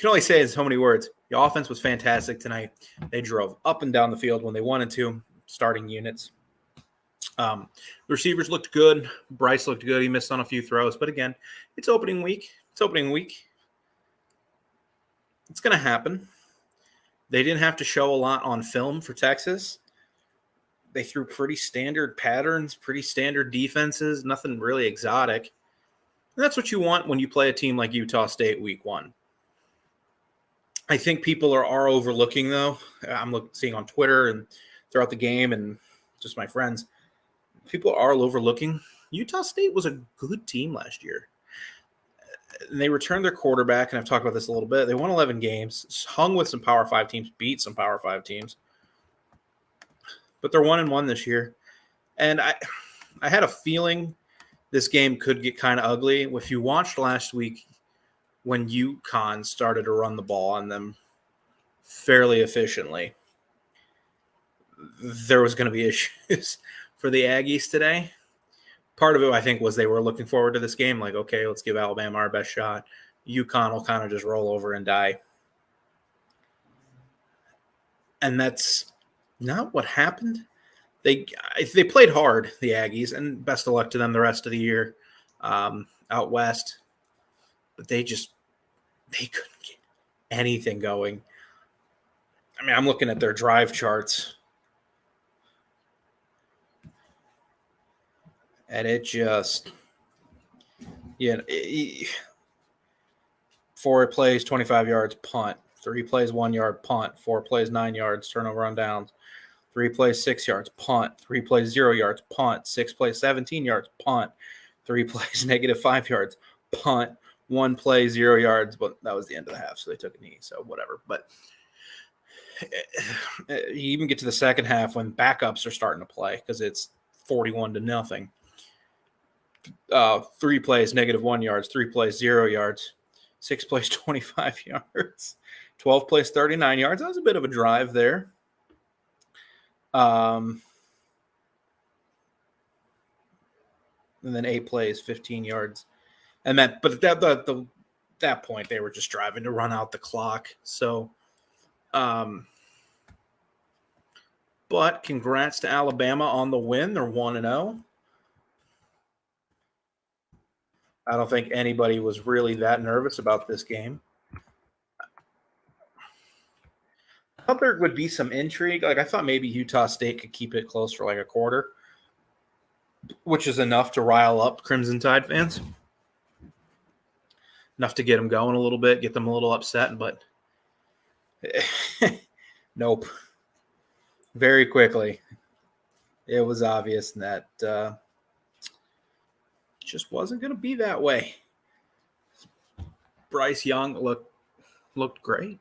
can only say in so many words. The offense was fantastic tonight. They drove up and down the field when they wanted to, starting units. The receivers looked good. Bryce looked good. He missed on a few throws. But again, it's opening week. It's going to happen. They didn't have to show a lot on film for Texas. They threw pretty standard patterns, pretty standard defenses, nothing really exotic. And that's what you want when you play a team like Utah State week 1. I think people are overlooking, though. I'm seeing on Twitter and throughout the game and just my friends, people are overlooking. Utah State was a good team last year. And they returned their quarterback, and I've talked about this a little bit. They won 11 games, hung with some Power 5 teams, beat some Power 5 teams. But they're 1-1 this year. And I had a feeling this game could get kind of ugly. If you watched last week when UConn started to run the ball on them fairly efficiently, there was going to be issues for the Aggies today. Part of it, I think, was they were looking forward to this game. Like, okay, let's give Alabama our best shot. UConn will kind of just roll over and die. And that's not what happened. They played hard, the Aggies, and best of luck to them the rest of the year out west. But they couldn't get anything going. I mean, I'm looking at their drive charts. And it just, 4 plays, 25 yards, punt. 3 plays, 1 yard, punt. 4 plays, 9 yards, turnover on downs. 3 plays, 6 yards, punt. 3 plays, 0 yards, punt. 6 plays, 17 yards, punt. 3 plays, -5 yards, punt. 1 play, 0 yards, but that was the end of the half, so they took a knee, so whatever. But you even get to the second half when backups are starting to play because it's 41-0. 3 plays, -1 yards. 3 plays, 0 yards. 6 plays, 25 yards. 12 plays, 39 yards. That was a bit of a drive there. And then 8 plays, 15 yards. And but at that point, they were just driving to run out the clock. So, but congrats to Alabama on the win. They're 1-0. I don't think anybody was really that nervous about this game. I thought there would be some intrigue. Like, I thought maybe Utah State could keep it close for like a quarter, which is enough to rile up Crimson Tide fans. Enough to get them going a little bit, get them a little upset, but nope. Very quickly, it was obvious that just wasn't going to be that way. Bryce Young looked great.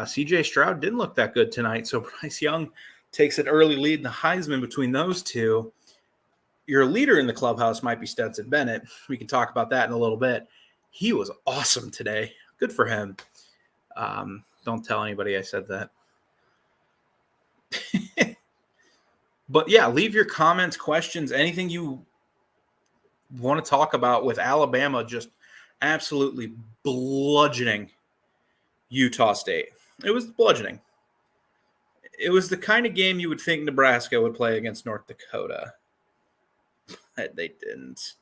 C.J. Stroud didn't look that good tonight, so Bryce Young takes an early lead in the Heisman between those two. Your leader in the clubhouse might be Stetson Bennett. We can talk about that in a little bit. He was awesome today. Good for him. Don't tell anybody I said that. But, yeah, leave your comments, questions, anything you want to talk about with Alabama just absolutely bludgeoning Utah State. It was bludgeoning. It was the kind of game you would think Nebraska would play against North Dakota. They didn't.